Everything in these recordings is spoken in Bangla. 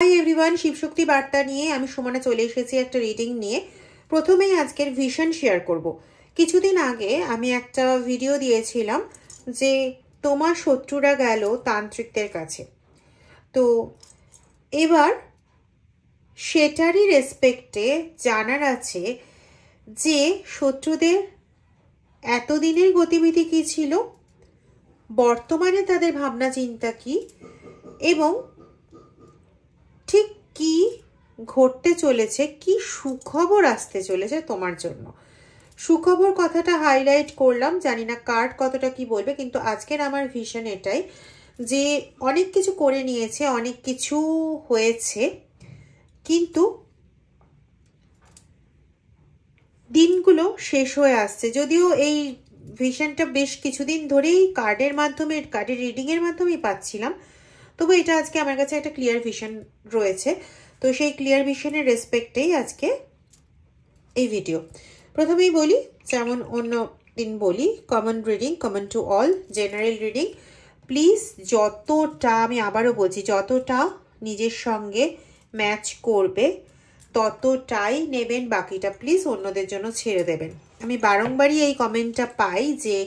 হাই এভরিওয়ান, শিবশক্তি বার্তা নিয়ে আমি সুমনা চলে এসেছি একটা রিডিং নিয়ে। প্রথমেই আজকের ভিশন শেয়ার করব। কিছুদিন আগে আমি একটা ভিডিও দিয়েছিলাম যে তোমার শত্রুরা গেল তান্ত্রিকদের কাছে। তো এবার সেটারই রেসপেক্টে জানার আছে যে শত্রুদের এতদিনের গতিবিধি কী ছিল, বর্তমানে তাদের ভাবনা চিন্তা কী, এবং ঠিক কি ঘটতে চলেছে, কি সুখবর আসতে চলেছে তোমার জন্য। সুখবর কথাটা হাইলাইট করলাম, জানি না কার্ড কতটা কি বলবে, কিন্তু আজকের আমার ভিশন এটাই যে অনেক কিছু করে নিয়েছে, অনেক কিছু হয়েছে, কিন্তু দিনগুলো শেষ হয়ে আসছে। যদিও এই ভিশনটা বেশ কিছুদিন ধরেই কার্ডের মাধ্যমে, কার্ডের রিডিংয়ের মাধ্যমেই পাচ্ছিলাম, তবু এটা আজকে আমার কাছে একটা ক্লিয়ার ভিশন রয়েছে। তো সেই ক্লিয়ার ভিশনের রেসপেক্টেই আজকে এই ভিডিও। প্রথমেই বলি, যেমন অন্য দিন বলি, common reading, common to all, general reading. Please যতটা, আমি আবারও বলছি, যতটা নিজের সঙ্গে ম্যাচ করবে ততটাই নেবেন, বাকিটা প্লিজ অন্যদের জন্য ছেড়ে দেবেন। আমি বারংবারই এই কমেন্টটা পাই যে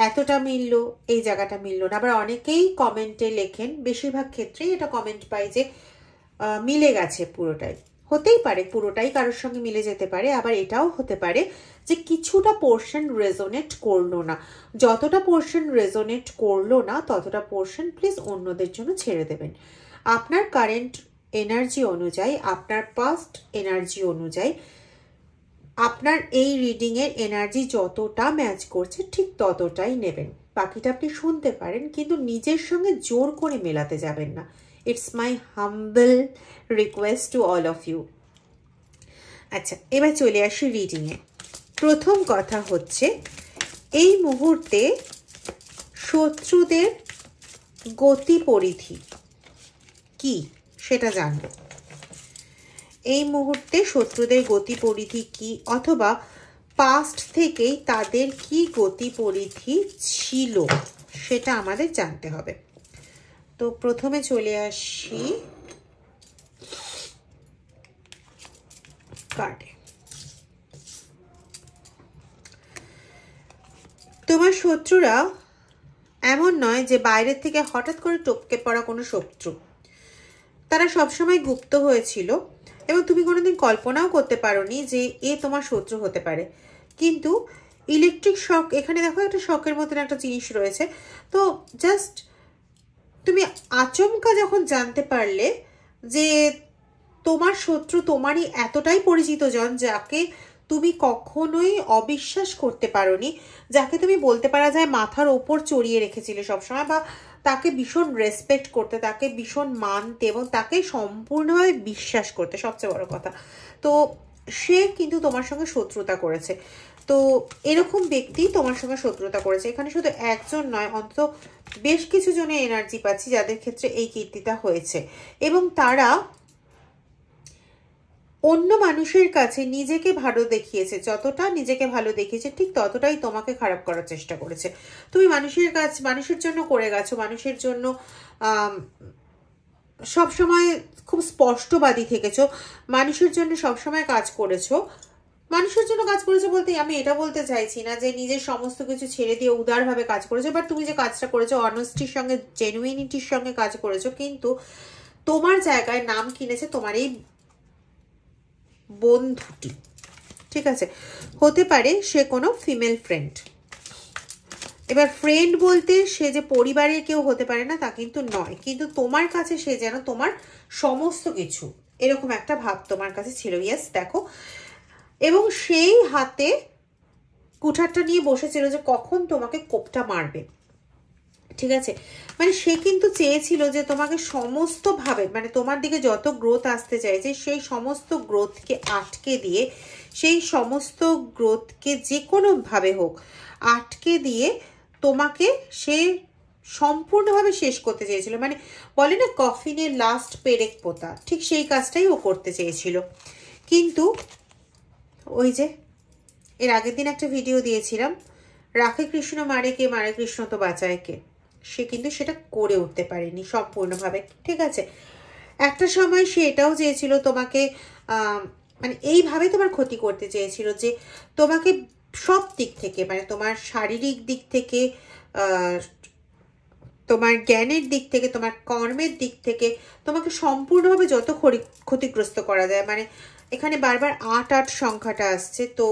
এতটা মিলল, এই জায়গাটা মিলল না। আবার অনেকেই কমেন্টে লেখেন, বেশিরভাগ ক্ষেত্রেই এটা কমেন্ট পাই যে মিলে গেছে পুরোটাই। হতেই পারে পুরোটাই কারোর সঙ্গে মিলে যেতে পারে, আবার এটাও হতে পারে যে কিছুটা পোর্শন রেজোনেট করলো না। যতটা পোর্শন রেজোনেট করলো না ততটা পোর্শন প্লিজ অন্যদের জন্য ছেড়ে দেবেন। আপনার কারেন্ট এনার্জি অনুযায়ী, আপনার পাস্ট এনার্জি অনুযায়ী আপনার এই রিডিংয়ের এনার্জি যতটা ম্যাচ করছে ঠিক ততটাই নেবেন। বাকিটা আপনি শুনতে পারেন, কিন্তু নিজের সঙ্গে জোর করে মেলাতে যাবেন না। It's my humble request to all of you. আচ্ছা, এবার চলে আসি রিডিংয়ে। প্রথম কথা হচ্ছে, এই মুহূর্তে শত্রুদের গতি পরিধি কি সেটা জানব। এই মুহূর্তে শত্রুদের গতি পরিধি কি, অথবা পাস্ট থেকেই তাদের কি গতি পরিধি ছিল সেটা আমাদের জানতে হবে। তো প্রথমে চলে আসি কার্ডে। তোমার শত্রুরা এমন নয় যে বাইরের থেকে হঠাৎ করে টপকে পড়া কোনো শত্রু। তারা সবসময় গুপ্ত হয়েছিল এবং তুমি কোনোদিন কল্পনাও করতে পারোনি যে এ তোমার শত্রু হতে পারে। কিন্তু ইলেকট্রিক শক, এখানে দেখো একটা শকের মতন একটা জিনিস রয়েছে। তো জাস্ট তুমি আচমকা যখন জানতে পারলে যে তোমার শত্রু তোমারই এতটাই পরিচিত জন, যাকে তুমি কখনোই অবিশ্বাস করতে পারোনি, যাকে তুমি বলতে পারা যায় মাথার ওপর চড়িয়ে রেখেছিলে সবসময়, বা তাকে ভীষণ রেসপেক্ট করতে, তাকে ভীষণ মানতে এবং তাকে সম্পূর্ণভাবে বিশ্বাস করতে, সবচেয়ে বড় কথা। তো সে কিন্তু তোমার সঙ্গে শত্রুতা করেছে। তো এরকম ব্যক্তি তোমার সঙ্গে শত্রুতা করেছে। এখানে শুধু একজন নয়, অন্তত বেশ কিছু জনের এনার্জি পাচ্ছি যাদের ক্ষেত্রে এই কীর্তিটা হয়েছে, এবং তারা অন্য মানুষের কাছে নিজেকে ভালো দেখিয়েছে। যতটা নিজেকে ভালো দেখিয়েছে ঠিক ততটাই তোমাকে খারাপ করার চেষ্টা করেছে। তুমি মানুষের জন্য করে গেছো, মানুষের জন্য সবসময় খুব স্পষ্টবাদী থেকেছো, মানুষের জন্য সবসময় কাজ করেছো। মানুষের জন্য কাজ করেছো বলতে আমি এটা বলতে চাইছি না যে নিজের সমস্ত কিছু ছেড়ে দিয়ে উদারভাবে কাজ করেছো, বাট তুমি যে কাজটা করেছো অনেস্টির সঙ্গে, জেনুইনিটির সঙ্গে কাজ করেছো। কিন্তু তোমার জায়গায় নাম কিনেছে তোমার এই বন্ধুটি, ঠিক আছে? হতে পারে সে কোনো ফিমেল ফ্রেন্ড। এবার ফ্রেন্ড বলতে সে যে পরিবারের কেউ হতে পারে না তা কিন্তু নয়, কিন্তু তোমার কাছে সে যেন তোমার সমস্ত কিছু, এরকম একটা ভাব তোমার কাছে ছিল। ইয়েস, দেখো, এবং সেই হাতে কুঠারটা নিয়ে বসেছিল যে কখন তোমাকে কোপটা মারবে, ঠিক আছে? মানে সে কিন্তু চেয়েছিল যে তোমাকে সমস্তভাবে, মানে তোমার দিকে যত গ্রোথ আসতে চাইছে সেই সমস্ত গ্রোথকে আটকে দিয়ে, সেই সমস্ত গ্রোথকে যে কোনোভাবে হোক আটকে দিয়ে তোমাকে সে সম্পূর্ণভাবে শেষ করতে চেয়েছিল। মানে বলে না কফিনের লাস্ট পেরেক পোতা, ঠিক সেই কাজটাই ও করতে চেয়েছিল। কিন্তু ওই যে এর আগের দিন একটা ভিডিও দিয়েছিলাম, রাখে কৃষ্ণ মারে কে, মারে কৃষ্ণ তো বাঁচায় কে, সে কিন্তু সেটা করে উঠতে পারেনি সম্পূর্ণভাবে, ঠিক আছে? একটা সময় সে এটাও চেয়েছিল তোমাকে মানে এইভাবে তোমার ক্ষতি করতে চেয়েছিল যে তোমাকে সব দিক থেকে, মানে তোমার শারীরিক দিক থেকে, তোমার জ্ঞানের দিক থেকে, তোমার কর্মের দিক থেকে তোমাকে সম্পূর্ণভাবে যত ক্ষতিগ্রস্ত করা যায়। মানে এখানে বারবার ৮ সংখ্যাটা আসছে, তো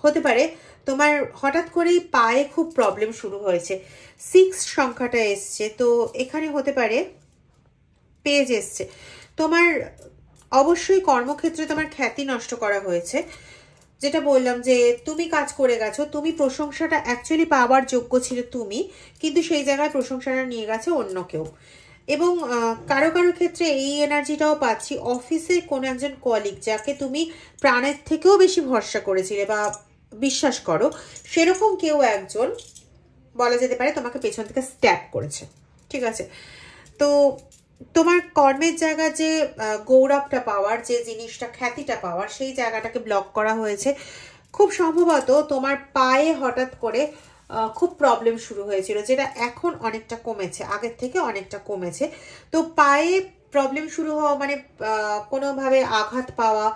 হতে পারে তোমার হঠাৎ করেই পায়ে খুব প্রবলেম শুরু হয়েছে। 6 সংখ্যাটা এসছে, তো এখানে হতে পারে পেজ এসছে। তোমার অবশ্যই কর্মক্ষেত্রে তোমার খ্যাতি নষ্ট করা হয়েছে, যেটা বললাম যে তুমি কাজ করে গেছো, তুমি প্রশংসাটা অ্যাকচুয়ালি পাওয়ার যোগ্য ছিল তুমি, কিন্তু সেই জায়গায় প্রশংসাটা নিয়ে গেছে অন্য কেউ। এবং কারো কারো ক্ষেত্রে এই এনার্জিটাও পাচ্ছি, অফিসের কোনো একজন কলিগ যাকে তুমি প্রাণের থেকেও বেশি ভরসা করেছিলে বা বিশ্বাস করো, সেরকম কেউ একজন বলা যেতে পারে তোমাকে পেছন থেকে স্ট্যাপ করেছে। ঠিক আছে, তো তোমার কর্মের জায়গা যে গৌরবটা পাওয়ার, যে জিনিসটা খ্যাতিটা পাওয়ার, সেই জায়গাটাকে ব্লক করা হয়েছে। খুব সম্ভবত তোমার পায়ে হঠাৎ করে খুব প্রবলেম শুরু হয়েছিল, যেটা এখন অনেকটা কমেছে, আগের থেকে অনেকটা কমেছে। তো পায়ে প্রবলেম শুরু হওয়া মানে কোনোভাবে আঘাত পাওয়া,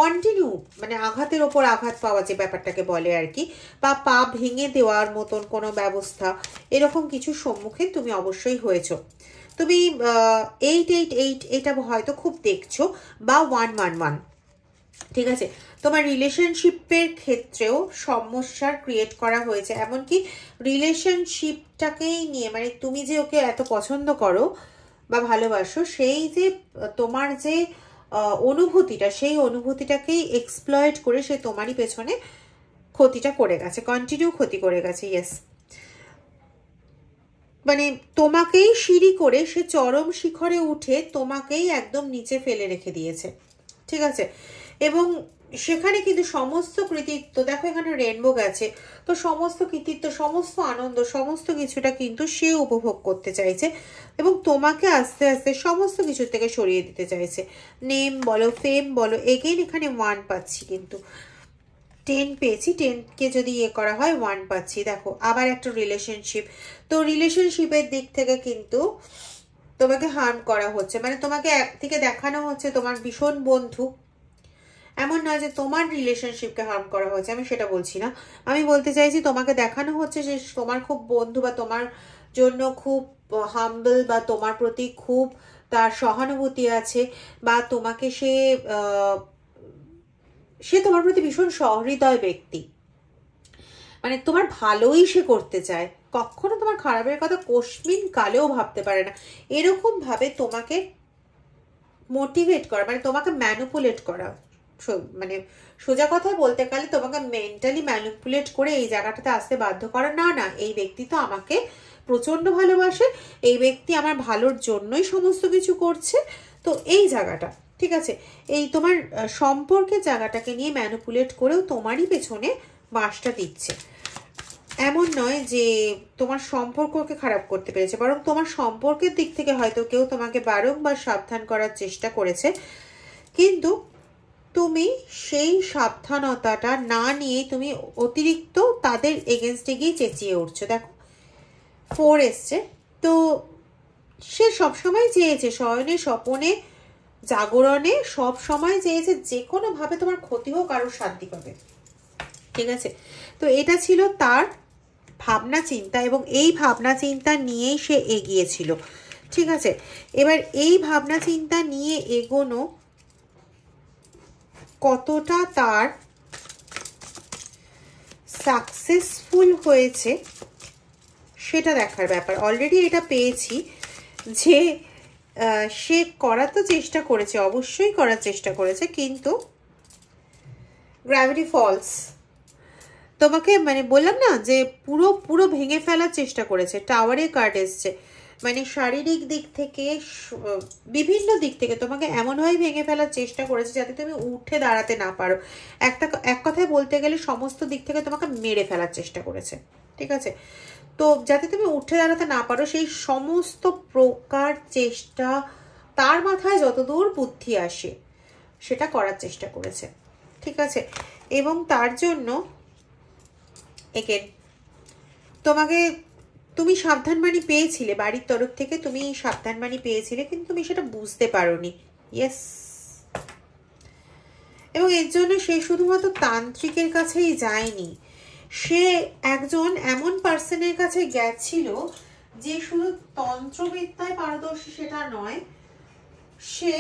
কন্টিনিউ মানে আঘাতের ওপর আঘাত পাওয়া যে ব্যাপারটাকে বলে আর কি, বা পা ভেঙে দেওয়ার মতন কোনো ব্যবস্থা, এরকম কিছু সম্মুখীন তুমি অবশ্যই হয়েছো। তুমি 888 এটা হয়তো খুব দেখছো, বা 111। ঠিক আছে, তোমার রিলেশনশিপের ক্ষেত্রেও সমস্যার ক্রিয়েট করা হয়েছে। এমনকি রিলেশনশিপটাকেই নিয়ে, মানে তুমি যে ওকে এত পছন্দ করো বা ভালোবাসো, সেই যে তোমার যে অনুভূতিটা, সেই অনুভূতিটাকেই এক্সপ্লয়েট করে সে তোমারই পেছনে ক্ষতিটা করে গেছে, কন্টিনিউ ক্ষতি করে গেছে। ইয়েস, মানে তোমাকেই সিঁড়ি করে সে চরম শিখরে উঠে তোমাকেই একদম নিচে ফেলে রেখে দিয়েছে। ঠিক আছে, এবং সেখানে কিন্তু সমস্ত কৃতিত্ব, দেখো এখানে রেনবো গেছে, তো সমস্ত কৃতিত্ব, সমস্ত আনন্দ, সমস্ত কিছুটা কিন্তু সে উপভোগ করতে চাইছে এবং তোমাকে আস্তে আস্তে সমস্ত কিছু থেকে সরিয়ে দিতে চাইছে। নেম বলো, ফেম বলো, এগেইন এখানে 1 পাচ্ছি, কিন্তু 10 পেয়েছি, 10কে যদি ইয়ে করা হয় 1 পাচ্ছি। দেখো আবার একটা রিলেশনশিপ, তো রিলেশনশিপের দিক থেকে কিন্তু তোমাকে হার্ম করা হচ্ছে, মানে তোমাকে একদিকে দেখানো হচ্ছে তোমার ভীষণ বন্ধু, এমন নয় যে তোমার রিলেশনশিপকে হার্ম করা হচ্ছে, আমি সেটা বলছি না। আমি বলতে চাইছি তোমাকে দেখানো হচ্ছে যে তোমার খুব বন্ধু বা তোমার জন্য খুব হাম্বল বা তোমার প্রতি খুব তার সহানুভূতি আছে, বা তোমাকে সে তোমার প্রতি ভীষণ সহৃদয় ব্যক্তি, মানে তোমার ভালোই সে করতে চায়, কখনো তোমার খারাপের কথা কোশমিন কালেও ভাবতে পারে না। এরকম ভাবে তোমাকে মোটিভেট করা, মানে তোমাকে ম্যানিপুলেট করা, মানে সোজা কথায় বলতে গেলে তোমাকে মেন্টালি ম্যানিপুলেট করে এই জায়গাটাতে আসতে বাধ্য করা, না না এই ব্যক্তি তো আমাকে প্রচন্ড ভালোবাসে, এই ব্যক্তি আমার ভালোর জন্যই সমস্ত কিছু করছে। তো এই জায়গাটা, ঠিক আছে, এই তোমার সম্পর্কের জায়গাটাকে নিয়ে ম্যানিপুলেট করেও তোমারই পেছনে বাঁশটা দিচ্ছে। এমন নয় যে তোমার সম্পর্ককে খারাপ করতে পেরেছে, বরং তোমার সম্পর্কের দিক থেকে হয়তো কেউ তোমাকে বারংবার সাবধান করার চেষ্টা করেছে, কিন্তু তুমি সেই সাবধানতাটা না নিয়ে তুমি অতিরিক্ত তাদের এগেনস্টে গিয়ে চেঁচিয়ে উঠছো। দেখো 4 এসছে, তো সে সবসময় চেয়েছে, শয়নে স্বপনে জাগরণে সব সময় চেয়েছে যে কোনো ভাবে তোমার ক্ষতি হোক, আরো শান্তি পাবে। ঠিক আছে, তো এটা ছিল তার ভাবনা চিন্তা, এবং এই ভাবনা চিন্তা নিয়েই সে এগিয়েছিল। ঠিক আছে, এবার এই ভাবনা চিন্তা নিয়ে এগোনো কতটা তার সাকসেসফুল হয়েছে সেটা দেখার ব্যাপার। অলরেডি এটা পেয়েছি যে সে করার তো চেষ্টা করেছে, অবশ্যই করার চেষ্টা করেছে, কিন্তু গ্র্যাভিটি ফলস, তোমাকে মানে বললাম না যে পুরো পুরো ভেঙে ফেলার চেষ্টা করেছে। টাওয়ারে কার্ড এসছে, মানে শারীরিক দিক থেকে বিভিন্ন দিক থেকে তোমাকে এমনভাবে ভেঙে ফেলার চেষ্টা করেছে যাতে তুমি উঠে দাঁড়াতে না পারো। এক কথায় বলতে গেলে সমস্ত দিক থেকে তোমাকে মেরে ফেলার চেষ্টা করেছে। ঠিক আছে, তো যাতে তুমি উঠে দাঁড়াতে না পারো সেই সমস্ত প্রকার চেষ্টা তার মাথায় যতদূর বুদ্ধি আসে সেটা করার চেষ্টা করেছে। ঠিক আছে, এবং তার জন্য এগেন তোমাকে তুমি সাবধানবাণী পেয়েছিলে বাড়ির তরফ থেকে, তুমি সাবধানবাণী পেয়েছিলে, কিন্তু তুমি সেটা বুঝতে পারোনি। ইয়েস, এবং এর জন্য সে শুধুমাত্র তান্ত্রিকের কাছেই যায়নি, সে একজন এমন পার্সনের কাছে গেছিল যে শুধু তন্ত্রবিদ্যায় পারদর্শী সেটা নয়, সে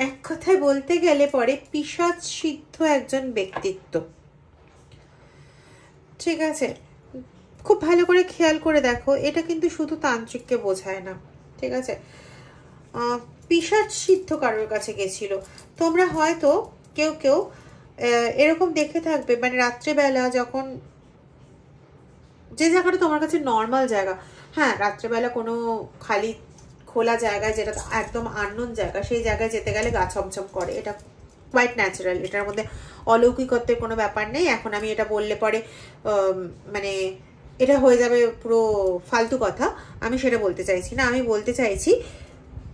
এক কথায় বলতে গেলে পরে পিশাচ সিদ্ধ একজন ব্যক্তিত্ব। ঠিক আছে, খুব ভালো করে খেয়াল করে দেখো, এটা কিন্তু শুধু তান্ত্রিককে বোঝায় না। ঠিক আছে, পিশাচ সিদ্ধ কারোর কাছে গেছিল। তোমরা হয়তো কেউ কেউ এরকম দেখে থাকবে, মানে রাত্রেবেলা যখন যে জায়গাটা তোমার কাছে নর্মাল জায়গা, হ্যাঁ রাত্রেবেলা কোনো খালি খোলা জায়গায় যেটা একদম আননোন জায়গা, সেই জায়গায় যেতে গেলে গা ছমছম করে, এটা কোয়াইট ন্যাচারাল, এটার মধ্যে অলৌকিকত্বের কোনো ব্যাপার নেই। এখন আমি এটা বললে পরে মানে এটা হয়ে যাবে পুরো ফালতু কথা, আমি সেটা বলতে চাইছি না। আমি বলতে চাইছি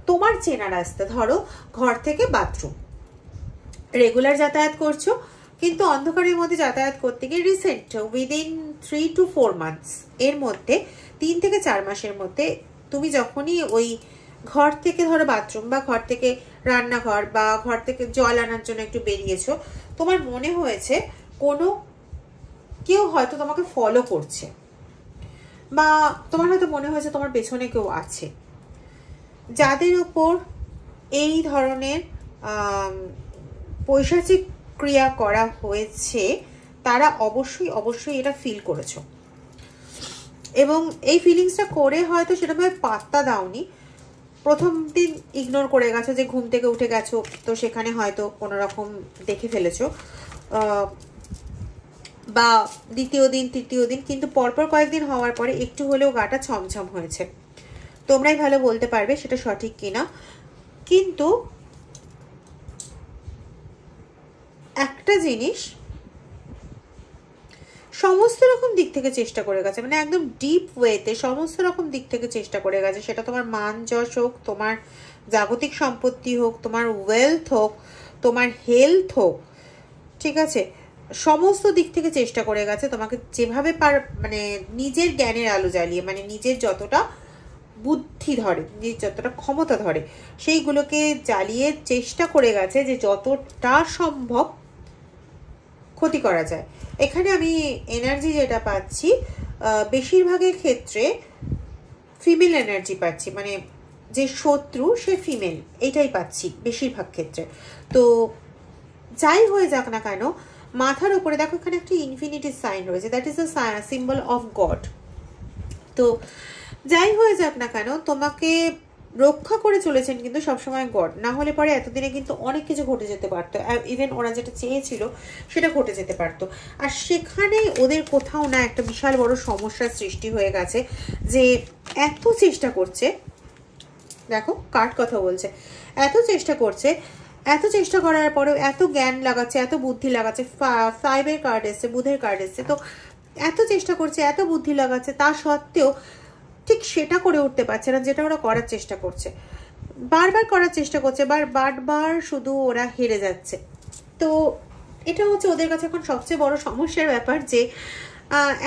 তোমার চেনা রাস্তা, ধরো ঘর থেকে বাথরুম রেগুলার যাতায়াত করছো, কিন্তু অন্ধকারের মধ্যে যাতায়াত করতে গিয়ে রিসেন্ট উইদিন 3 to 4 months এর মধ্যে 3 থেকে 4 মাসের মধ্যে তুমি যখনই ওই ঘর থেকে ধরো বাথরুম বা ঘর থেকে রান্নাঘর বা ঘর থেকে জল আনার জন্য একটু বেরিয়েছো, তোমার মনে হয়েছে কোনো কেউ হয়তো তোমাকে ফলো করছে, বা তোমার হয়তো মনে হয়েছে তোমার পেছনে কেউ আছে। যাদের উপর এই ধরনের পৈশাচিক ক্রিয়া করা হয়েছে তারা অবশ্যই অবশ্যই এটা ফিল করেছো, এবং এই ফিলিংসটা করে হয়তো সেটাভাবে পাত্তা দাওনি। প্রথম দিন ইগনোর করে গেছো, যে ঘুম থেকে উঠে গেছো তো সেখানে হয়তো কোনো রকম দেখে ফেলেছো, বা দ্বিতীয় দিন তৃতীয় দিন, কিন্তু পরপর কয়েকদিন হওয়ার পরে একটু হলেও গাটা ছমছম হয়েছে। তোমরাই ভালো বলতে পারবে সেটা সঠিক কিনা। কিন্তু একটা জিনিস সমস্ত রকম দিক থেকে চেষ্টা করে গেছে, মানে একদম ডিপ ওয়েতে সমস্ত রকম দিক থেকে চেষ্টা করে গেছে, সেটা তোমার মান যশ হোক, তোমার জাগতিক সম্পত্তি হোক, তোমার ওয়েলথ হোক, তোমার হেলথ হোক, ঠিক আছে, সমস্ত দিক থেকে চেষ্টা করে গেছে তোমাকে যেভাবে মানে নিজের জ্ঞানের আলো জ্বালিয়ে, মানে নিজের যতটা বুদ্ধি ধরে, নিজের যতটা ক্ষমতা ধরে সেইগুলোকে জ্বালিয়ে চেষ্টা করে গেছে যে যতটা সম্ভব ক্ষতি করা যায়। এখানে আমি এনার্জি যেটা পাচ্ছি বেশিরভাগের ক্ষেত্রে ফিমেল এনার্জি পাচ্ছি, মানে যে শত্রু সে ফিমেল, এটাই পাচ্ছি বেশিরভাগ ক্ষেত্রে। তো যাই হয়ে যাক না কেন, মাথার উপরে দেখো এখানে একটা ইনফিনিটি সাইন রয়েছে, that is a symbol of god. তো যাই হয়ে যাক না কেন তোমাকে রক্ষা করে চলেছেন কিন্তু সবসময় গড, না হলে পরে এতদিনে কিন্তু অনেক কিছু ঘটে যেতে পারতো, ইভেন ওরা যেটা চেয়েছিল সেটা ঘটে যেতে পারতো। আর সেখানে ওদের কোথাও না একটা বিশাল বড় সমস্যার সৃষ্টি হয়ে গেছে, যে এত চেষ্টা করছে, দেখো কার্ড কথা বলছে, এত চেষ্টা করছে, এত চেষ্টা করার পরেও এত জ্ঞান লাগাচ্ছে, এত বুদ্ধি লাগাচ্ছে, 5-এর কার্ড এসছে, বুধের কার্ড এসছে, তো এত চেষ্টা করছে, এত বুদ্ধি লাগাচ্ছে, তা সত্ত্বেও ঠিক সেটা করে উঠতে পারছে না যেটা ওরা করার চেষ্টা করছে, বারবার করার চেষ্টা করছে, বারবার শুধু ওরা হেরে যাচ্ছে। তো এটা হচ্ছে ওদের কাছে এখন সবচেয়ে বড় সমস্যার ব্যাপার, যে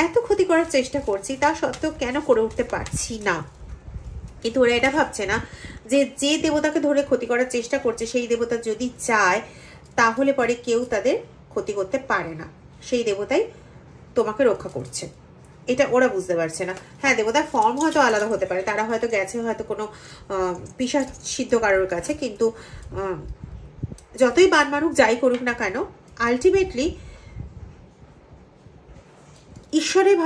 এত ক্ষতি করার চেষ্টা করছি তা সত্ত্বেও কেন করে উঠতে পারছি না। কিন্তু ওরা এটা ভাবছে না যে যে দেবতাকে ধরে ক্ষতি করার চেষ্টা করছে সেই দেবতা যদি চায় তাহলে পরে কেউ তাদের ক্ষতি করতে পারে না, সেই দেবতাই তোমাকে রক্ষা করছে, এটা ওরা বুঝতে পারছে না। হ্যাঁ, দেবতার ফর্ম হয়তো আলাদা হতে পারে, তারা হয়তো গেছে হয়তো কোনো পিশাচ সিদ্ধ কারোর কাছে, কিন্তু যতই বান মারুক যাই করুক না কেন, আলটিমেটলি ঈশ্বরের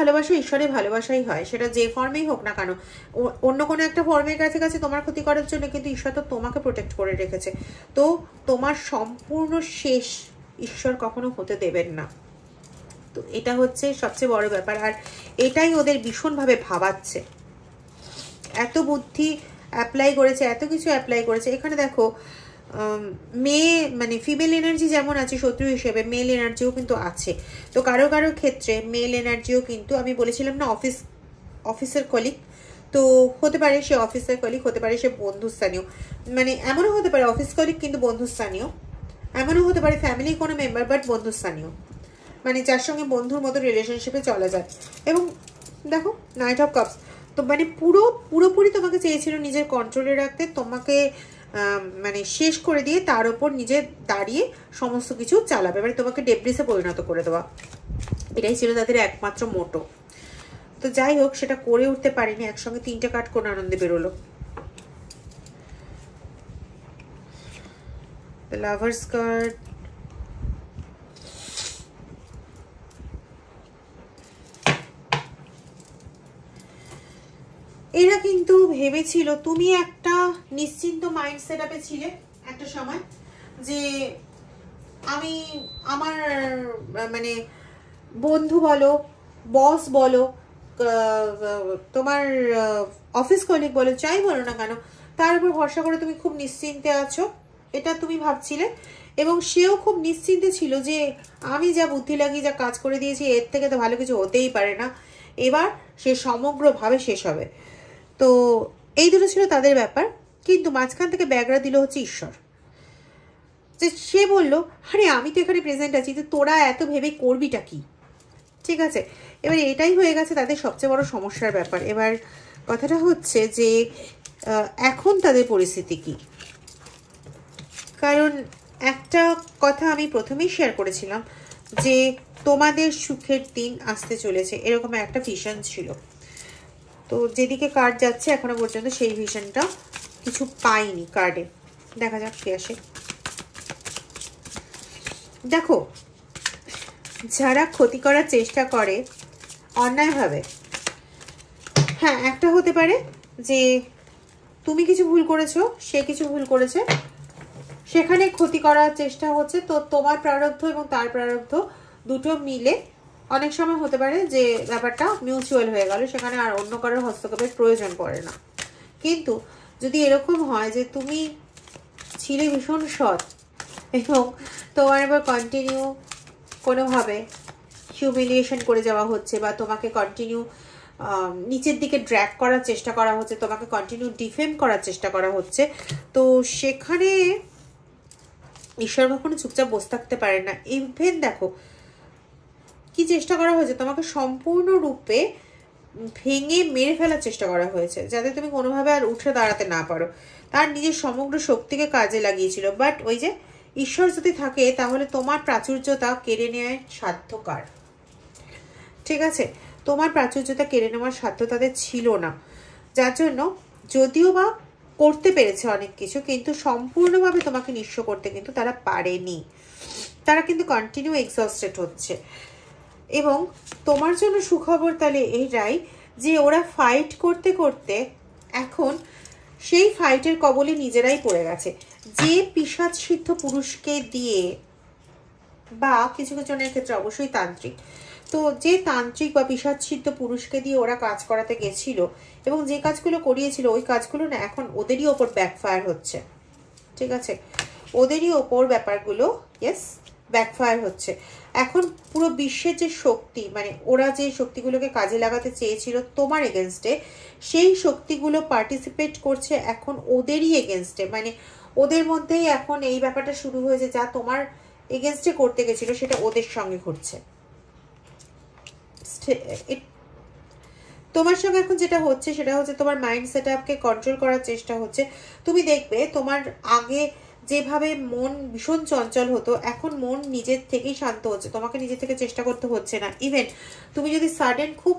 ভালোবাসাই হয়, সেটা যে ফর্মেই হোক না কেন। অন্য কোনো একটা ফর্মের কাছে কাছে তোমার ক্ষতি করার জন্য কিন্তু ঈশ্বর তো তোমাকে প্রোটেক্ট করে রেখেছে, তো তোমার সম্পূর্ণ শেষ ঈশ্বর কখনো হতে দেবেন না। তো এটা হচ্ছে সবচেয়ে বড় ব্যাপার, আর এটাই ওদের ভীষণভাবে ভাবাচ্ছে। এত বুদ্ধি অ্যাপ্লাই করেছে, এত কিছু অ্যাপ্লাই করেছে। এখানে দেখো মেয়ে মানে ফিমেল এনার্জি যেমন আছে শত্রু হিসেবে, মেল এনার্জিও কিন্তু আছে। তো কারো কারো ক্ষেত্রে মেল এনার্জিও কিন্তু, আমি বলেছিলাম না অফিসের কলিগ, তো হতে পারে সে অফিসের কলিগ, হতে পারে সে বন্ধুস্থানীয়, মানে এমনও হতে পারে অফিস কলিগ কিন্তু বন্ধুস্থানীয়, এমনও হতে পারে ফ্যামিলির কোনো মেম্বার বাট বন্ধুস্থানীয়, মানে যার সঙ্গে বন্ধুর মতো রিলেশনশিপে চলা যায়। এবং দেখো নাইট অফ কাপস, তো মানে পুরোপুরি তোমাকে চেয়েছিল নিজের কন্ট্রোলে রাখতে, তোমাকে মানে শেষ করে দিয়ে তার উপর নিজে দাঁড়িয়ে সমস্ত কিছু চালাবে, মানে তোমাকে ডেব্রিসে পরিণত করে দেওয়া, এটাই ছিল তাদের একমাত্র মোটো। তো যাই হোক, সেটা করে উঠতে পারিনি, একসঙ্গে 3টে কার্ড কোন আনন্দে বেরোলো। The Lovers card, এরা কিন্তু ভেবেছিল তুমি একটা নিশ্চিন্ত মাইন্ড সেট আপে ছিলে একটা সময়, যে আমি আমার মানে বন্ধু বলো, বস বলো, তোমার অফিস কলিগ বলো, যাই বলো না কেন, তার উপর ভরসা করে তুমি খুব নিশ্চিন্তে আছো, এটা তুমি ভাবছিলে। এবং সেও খুব নিশ্চিন্তে ছিল যে আমি যা বুদ্ধি লাগিয়ে যা কাজ করে দিয়েছি, এর থেকে তো ভালো কিছু হতেই পারে না, এবার সে সমগ্রভাবে শেষ হবে। তো এই দুটো ছিল তাদের ব্যাপার। কিন্তু মাঝখান থেকে ব্যাগরা দিল হচ্ছে ঈশ্বর, যে সে বললো আরে আমি তো এখানে প্রেজেন্ট আছি, তো তোরা এত ভেবে করবিটা কি? ঠিক আছে, এবার এটাই হয়ে গেছে তাদের সবচেয়ে বড় সমস্যার ব্যাপার। এবার কথাটা হচ্ছে যে এখন তাদের পরিস্থিতি কি, কারণ একটা কথা আমি প্রথমেই শেয়ার করেছিলাম যে তোমাদের সুখের দিন আসতে চলেছে, এরকম একটা ভিশন ছিল। তো যেদিকে কার্ড যাচ্ছে এখনো পর্যন্ত সেই ভিশনটা কিছু পাইনি কার্ডে, দেখা যাক কি আসে। দেখো, যারা ক্ষতি করার চেষ্টা করে অন্যায়ভাবে, হ্যাঁ একটা হতে পারে যে তুমি কিছু ভুল করেছো, সে কিছু ভুল করেছে, সেখানে ক্ষতি করার চেষ্টা হচ্ছে, তো তোমার প্রারব্ধ এবং তার প্রারব্ধ দুটো মিলে অনেক সময় হতে পারে যে ব্যাপারটা মিউচুয়াল হয়ে গেল, সেখানে আর অন্য কারোর হস্তক্ষেপের প্রয়োজন পড়ে না। কিন্তু যদি এরকম হয় যে তুমি ছিলে ভীষণ সৎ এবং তোমার এবার কন্টিনিউ কোনোভাবে হিউমিলিয়েশন করে যাওয়া হচ্ছে, বা তোমাকে কন্টিনিউ নিচের দিকে ড্র্যাগ করার চেষ্টা করা হচ্ছে, তোমাকে কন্টিনিউ ডিফেম করার চেষ্টা করা হচ্ছে, তো সেখানে ঈশ্বর কখনো চুপচাপ বসে থাকতে পারে না। ইভেন দেখো কি চেষ্টা করা হয়েছে, তোমাকে সম্পূর্ণরূপে ভেঙে মেরে ফেলার চেষ্টা করা হয়েছে, যাতে তুমি কোনোভাবে আর উঠে দাঁড়াতে না পারো। তার নিজের সমগ্র শক্তিকে কাজে লাগিয়েছিল, বাট ওই যে ঈশ্বর যদি থাকে তাহলে তোমার প্রাচুর্যতা কেড়ে নেওয়ার সাধ্য কার? ঠিক আছে, তোমার প্রাচুর্যতা কেড়ে নেওয়ার সাধ্য তাদের ছিল না, যার জন্য যদিও বা করতে পেরেছে অনেক কিছু, কিন্তু সম্পূর্ণভাবে তোমাকে নিঃস্ব করতে কিন্তু তারা পারেনি। তারা কিন্তু কন্টিনিউ এক্সস্টেড হচ্ছে। এবং তোমার জন্য সুখবর তাহলে এইটাই যে ওরা ফাইট করতে করতে এখন সেই ফাইটের কবলে নিজেরাই পড়ে গেছে। যে পিশাচ সিদ্ধ পুরুষকে দিয়ে, বা কিছু কিছু জনের ক্ষেত্রে অবশ্যই তান্ত্রিক, তো যে তান্ত্রিক বা পিশাচ সিদ্ধ পুরুষকে দিয়ে ওরা কাজ করাতে গেছিল এবং যে কাজগুলো করিয়েছিল, ওই কাজগুলো না এখন ওদেরই ওপর ব্যাকফায়ার হচ্ছে। ঠিক আছে, ওদেরই ওপর ব্যাপারগুলো ইয়েস ব্যাকফায়ার হচ্ছে। এখন পুরো বিশ্বের যে শক্তি, মানে ওরা যে শক্তিগুলোকে কাজে লাগাতে চেয়েছিল তোমার এগেনস্টে, সেই শক্তিগুলো পার্টিসিপেট করছে এখন ওদেরই এগেনস্টে, মানে ওদের মধ্যেই এখন এই ব্যাপারটা শুরু হয়েছে, যা তোমার এগেনস্টে করতে গেছিল সেটা ওদের সঙ্গে ঘটছে। তোমার সঙ্গে এখন যেটা হচ্ছে সেটা হচ্ছে তোমার মাইন্ড সেট আপকে কন্ট্রোল করার চেষ্টা হচ্ছে। তুমি দেখবে তোমার আগে যেভাবে মন ভীষণ চঞ্চল হতো, এখন মন নিজের থেকেই শান্ত হচ্ছে, তোমাকে নিজের থেকে চেষ্টা করতে হচ্ছে না। ইভেন তুমি যদি সাডেন খুব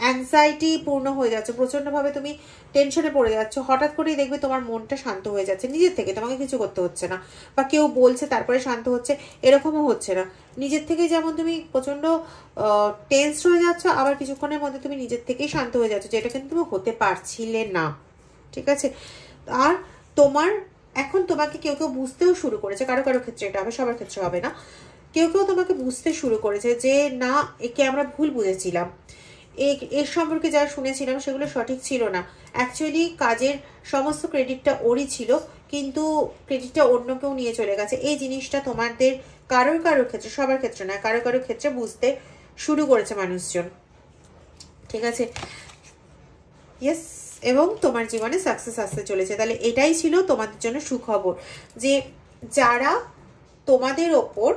অ্যাংজাইটি পূর্ণ হয়ে যাচ্ছে, প্রচন্ডভাবে তুমি টেনশনে পড়ে যাচ্ছ, হঠাৎ করেই দেখবে তোমার মনটা শান্ত হয়ে যাচ্ছে নিজের থেকে, তোমাকে কিছু করতে হচ্ছে না, বা কেউ বলছে তারপরে শান্ত হচ্ছে, এরকমও হচ্ছে না। নিজের থেকে যেমন তুমি প্রচন্ড টেন্স হয়ে যাচ্ছ, আবার কিছুক্ষণের মধ্যে তুমি নিজের থেকেই শান্ত হয়ে যাচ্ছ, যেটা কিন্তু তুমি হতে পারছিলে না। ঠিক আছে, আর তোমার এখন তোমাকে কেউ কেউ বুঝতেও শুরু করেছে, কারো কারো ক্ষেত্রে এটা হবে, সবার ক্ষেত্রে হবে না, কেউ কেউ তোমাকে বুঝতে শুরু করেছে যে না, একে আমরা ভুল বুঝেছিলাম, এর সম্পর্কে যা শুনেছিলাম সেগুলো সঠিক ছিল না, অ্যাকচুয়ালি কাজের সমস্ত ক্রেডিটটা ওরই ছিল, কিন্তু ক্রেডিটটা অন্য কেউ নিয়ে চলে গেছে। এই জিনিসটা তোমাদের কারোর কারোর ক্ষেত্রে, সবার ক্ষেত্রে না, কারো কারোর ক্ষেত্রে বুঝতে শুরু করেছে মানুষজন। ঠিক আছে, ইয়েস, এবং তোমার জীবনে সাকসেস আসতে চলেছে। তাহলে এটাই ছিল তোমাদের জন্য সুখবর, যে যারা তোমাদের ওপর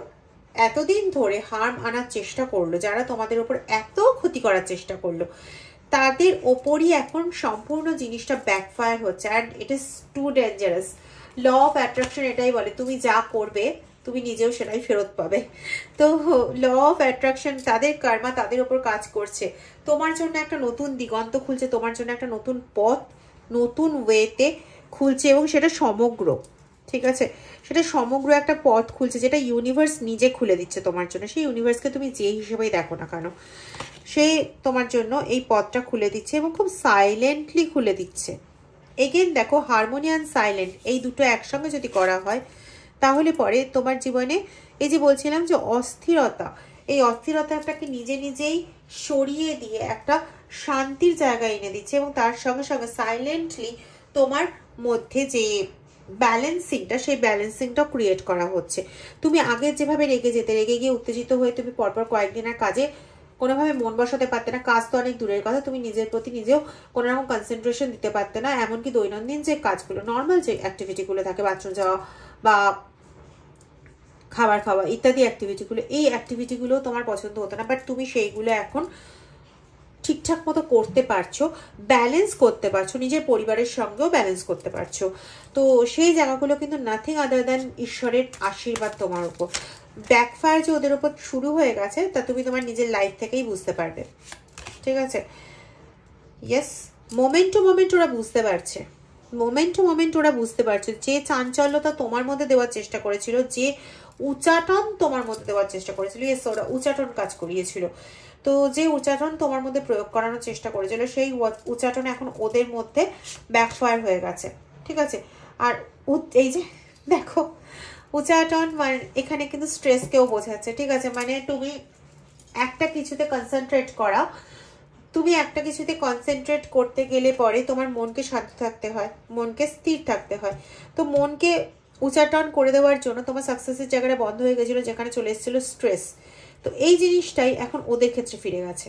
এতদিন ধরে হার্ম আনার চেষ্টা করলো, যারা তোমাদের ওপর এত ক্ষতি করার চেষ্টা করলো, তাদের ওপরই এখন সম্পূর্ণ জিনিসটা ব্যাকফায়ার হচ্ছে। And it is too dangerous. Law of attraction এটাই বলে, তুমি যা করবে তুমি নিজেও সেটাই ফেরত পাবে। তো ল অফ অ্যাট্রাকশন, তাদের কর্মা তাদের ওপর কাজ করছে। তোমার জন্য একটা নতুন দিগন্ত খুলছে, তোমার জন্য একটা নতুন পথ নতুন ওয়েতে খুলছে, এবং সেটা সমগ্র, ঠিক আছে, সেটা সমগ্র একটা পথ খুলছে, যেটা ইউনিভার্স নিজে খুলে দিচ্ছে তোমার জন্য। সেই ইউনিভার্সকে তুমি যে হিসেবেই দেখো না কেন, সে তোমার জন্য এই পথটা খুলে দিচ্ছে এবং খুব সাইলেন্টলি খুলে দিচ্ছে। এগেন দেখো, হারমোনি অ্যান্ড সাইলেন্ট এই দুটো একসঙ্গে যদি করা হয়, তাহলে পরে তোমার জীবনে এই যে বলছিলাম যে অস্থিরতা, এই অস্থিরতাটাকে নিজে নিজেই সরিয়ে দিয়ে একটা শান্তির জায়গায় এনে দিচ্ছে, এবং তার সঙ্গে সঙ্গে সাইলেন্টলি তোমার মধ্যে যে ব্যালেন্সিংটা, সেই ব্যালেন্সিংটা ক্রিয়েট করা হচ্ছে। তুমি আগে যেভাবে রেগে যেতে, রেগে গিয়ে উত্তেজিত হয়ে তুমি পরপর কয়েকদিনের কাজে কোনোভাবে মন বসাতে পারতে না, কাজ তো অনেক দূরের কথা, তুমি নিজের প্রতি নিজেও কোনো রকম কনসেন্ট্রেশন দিতে পারতে না। এমনকি দৈনন্দিন যে কাজগুলো, নর্মাল যে অ্যাক্টিভিটিগুলো থাকে, বাথরুম যাওয়া বা খাবার খাওয়া ইত্যাদি অ্যাক্টিভিটিগুলো, এই অ্যাক্টিভিটিগুলো তোমার পছন্দ হতো না, বাট তুমি সেইগুলো এখন ঠিকঠাক মতো করতে পারছো, ব্যালেন্স করতে পারছো, নিজের পরিবারের সঙ্গেও ব্যালেন্স করতে পারছো। তো সেই জায়গাগুলো কিন্তু নাথিং আদার দ্যান ঈশ্বরের আশীর্বাদ তোমার উপর। ব্যাকফায়ার যে ওদের উপর শুরু হয়ে গেছে, তা তুমি তোমার নিজের লাইফ থেকেই বুঝতে পারবে, ঠিক আছে। ইয়েস, মোমেন্ট টু মোমেন্ট ওরা বুঝতে পারছে, মোমেন্ট টু মোমেন্ট ওরা বুঝতে পারছে যে চাঞ্চল্যতা তোমার মধ্যে দেওয়ার চেষ্টা করেছিল, যে উচাটন তোমার মধ্যে দেওয়ার চেষ্টা করেছিল, ইয়েস ওরা উচাটন কাজ করিয়েছিল। তো যে উচাটন তোমার মধ্যে প্রয়োগ করানোর চেষ্টা করেছিল, সেই উচাটন এখন ওদের মধ্যে ব্যাকফায়ার হয়ে গেছে, ঠিক আছে। আর এই যে দেখো উচাটন মানে এখানে কিন্তু স্ট্রেসকেও বোঝাচ্ছে, ঠিক আছে। মানে তুমি একটা কিছুতে কনসেন্ট্রেট করা, তুমি একটা কিছুতে কনসেন্ট্রেট করতে গেলে পরে তোমার মনকে শান্ত থাকতে হয়, মনকে স্থির থাকতে হয়। তো মনকে উচাটন করে দেওয়ার জন্য তোমার সাকসেসের জায়গাটা বন্ধ হয়ে গেছিলো, যেখানে চলে এসেছিল স্ট্রেস। তো এই জিনিসটাই এখন ওদের ক্ষেত্রে ফিরে গেছে,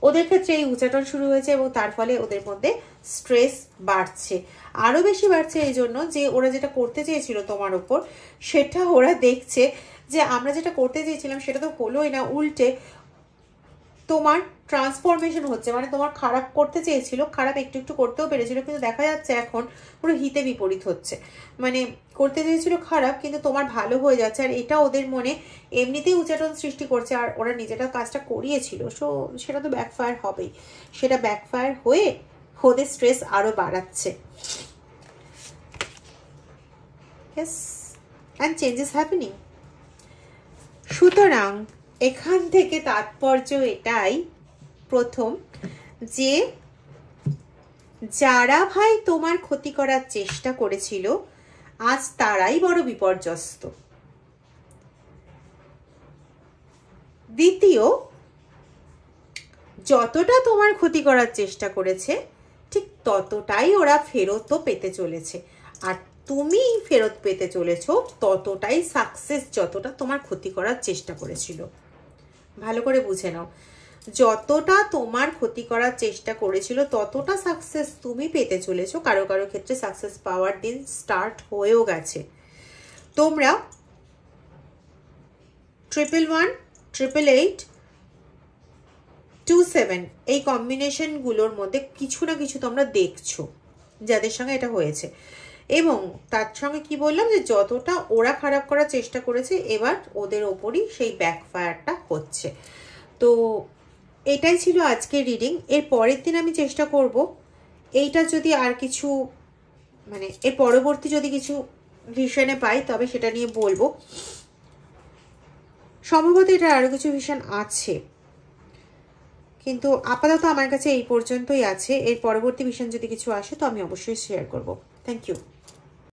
ওদের ক্ষেত্রে এই উচাটন শুরু হয়েছে, এবং তার ফলে ওদের মধ্যে স্ট্রেস বাড়ছে, আরো বেশি বাড়ছে। এই জন্য যে ওরা যেটা করতে চেয়েছিল তোমার ওপর, সেটা ওরা দেখছে যে আমরা যেটা করতে চেয়েছিলাম সেটা তো হলোই না, উল্টে তোমার ট্রান্সফরমেশন হচ্ছে। মানে তোমার খারাপ করতে চেয়েছিল, খারাপ একটু একটু করতেও পেরেছিল, কিন্তু দেখা যাচ্ছে এখন পুরো হিতে বিপরীত হচ্ছে। মানে করতে চেয়েছিল খারাপ, কিন্তু তোমার ভালো হয়ে যাচ্ছে। আর এটা ওদের মনে এমনিতেই উচাটন সৃষ্টি করছে, আর ওরা নিজেরা কাজটা করিয়েছিল, সো সেটা তো ব্যাকফায়ার হবেই। সেটা ব্যাকফায়ার হয়ে ওদের স্ট্রেস আরো বাড়াচ্ছে। Yes, and changes happening. সুতরাং এখান থেকে তাৎপর্য এটাই, প্রথম, যে যারা ভাই তোমার ক্ষতি করার চেষ্টা করেছিল, আজ তারাই বড় বিপর্যস্ত। দ্বিতীয়, যতটা তোমার ক্ষতি করার চেষ্টা করেছে, ঠিক ততটাই ওরা ফেরতও পেতে চলেছে। আর তুমি ফেরত পেতে চলেছো ততটাই সাকসেস, যতটা তোমার ক্ষতি করার চেষ্টা করেছিল। ভালো করে বুঝে নাও, যতটা তোমার ক্ষতি করার চেষ্টা করেছিল ততটা সাকসেস তুমি পেতে চলেছো। কারো কারো ক্ষেত্রে সাকসেস পাওয়ার দিন স্টার্ট হয়েও গেছে। তোমরা 1111, 888, 27 এই কম্বিনেশনগুলোর মধ্যে কিছু না কিছু তোমরা দেখছো যাদের সঙ্গে এটা হয়েছে। এবং তার সঙ্গে কি বললাম, যে যতটা ওরা খারাপ করার চেষ্টা করেছে, এবার ওদের ওপরই সেই ব্যাকফায়ারটা হচ্ছে। তো এটাই ছিল আজকের রিডিং। এর পরের দিন আমি চেষ্টা করব এইটা যদি আর কিছু, মানে এর পরবর্তী যদি কিছু ভিশনে পাই তবে সেটা নিয়ে বলবো। সম্ভবত এটা আরো কিছু ভিশন আছে, কিন্তু আপাতত আমার কাছে এই পর্যন্তই আছে। এর পরবর্তী ভিশন যদি কিছু আসে তো আমি অবশ্যই শেয়ার করব। Thank you.